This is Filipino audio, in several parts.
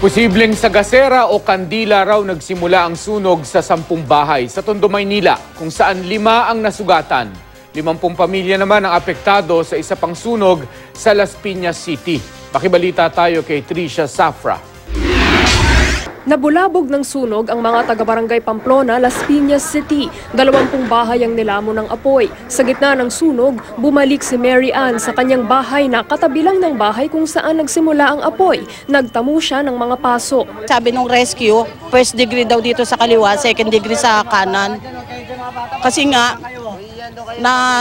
Posibleng sa gasera o kandila raw nagsimula ang sunog sa 10 bahay sa Tondo, Maynila, kung saan 5 ang nasugatan. 50 pamilya naman ang apektado sa isa pang sunog sa Las Piñas City. Pakibalita tayo kay Trisha Zafra. Nabulabog ng sunog ang mga taga-barangay Pamplona, Las Piñas City. 20 bahay ang nilamon ng apoy. Sa gitna ng sunog, bumalik si Mary Ann sa kanyang bahay na katabi lang ng bahay kung saan nagsimula ang apoy. Nagtamo siya ng mga paso. Sabi nung rescue, first degree daw dito sa kaliwa, second degree sa kanan. Kasi nga,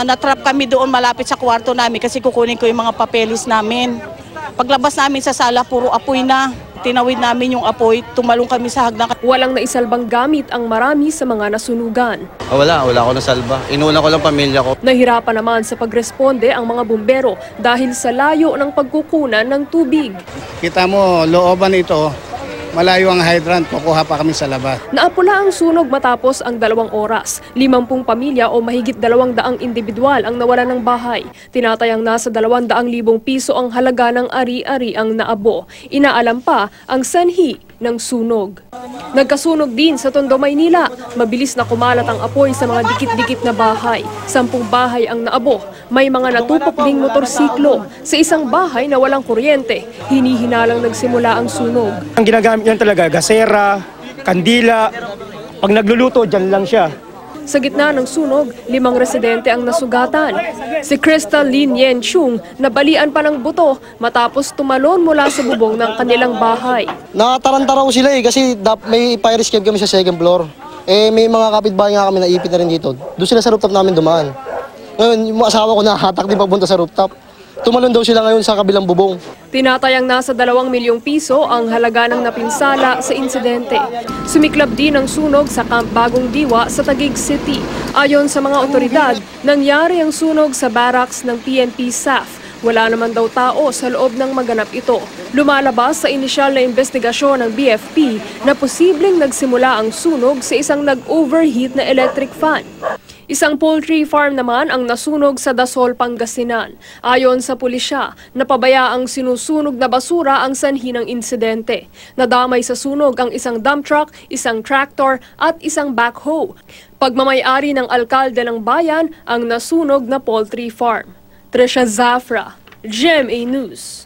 natrap kami doon malapit sa kwarto namin kasi kukunin ko yung mga papeles namin. Paglabas namin sa sala, puro apoy na. Tinawid namin yung apoy, tumalong kami sa hagdan. Walang naisalbang gamit ang marami sa mga nasunugan. Wala ako nasalba. Inuna ko lang pamilya ko. Nahirapan naman sa pagresponde ang mga bumbero dahil sa layo ng pagkukunan ng tubig. Kita mo, looban ito, malayo ang hydrant, kukuha pa kami sa labas. Naapula ang sunog matapos ang 2 oras. 50 pamilya o mahigit 200 individual ang nawalan ng bahay. Tinatayang nasa 200,000 piso ang halaga ng ari-ari ang naabo. Inaalam pa ang sanhi ng sunog. Nagkasunog din sa Tondo, Maynila. Mabilis na kumalat ang apoy sa mga dikit-dikit na bahay. 10 bahay ang naabo. May mga natupok ding motorsiklo. Sa isang bahay na walang kuryente, hinihinalang nagsimula ang sunog. Ang ginagamit niyan talaga, gasera, kandila. Pag nagluluto, dyan lang siya. Sa gitna ng sunog, 5 residente ang nasugatan. Si Crystal Lin Yen Chung, nabalian pa ng buto matapos tumalon mula sa bubong ng kanilang bahay. Nakataranta raw sila kasi may fire escape kami sa second floor. May mga kapitbahay nga kami naipit na rin dito. Doon sila sa rooftop namin dumaan. Ngayon, yung asawa ko nakahatak din papunta sa rooftop. Tumalon daw sila ngayon sa kabilang bubong. Tinatayang nasa 2 milyong piso ang halaga ng napinsala sa insidente. Sumiklab din ang sunog sa Camp Bagong Diwa sa Taguig City. Ayon sa mga otoridad, nangyari ang sunog sa barracks ng PNP SAF. Wala naman daw tao sa loob ng maganap ito. Lumalabas sa inisyal na investigasyon ng BFP na posibleng nagsimula ang sunog sa isang nag-overheat na electric fan. Isang poultry farm naman ang nasunog sa Dasol, Pangasinan. Ayon sa pulisya, napabayaang sinusunog na basura ang sanhi ng insidente. Nadamay sa sunog ang isang dump truck, isang tractor at isang backhoe. Pagmamay-ari ng alkalde ng bayan ang nasunog na poultry farm. Trisha Zafra, GMA News.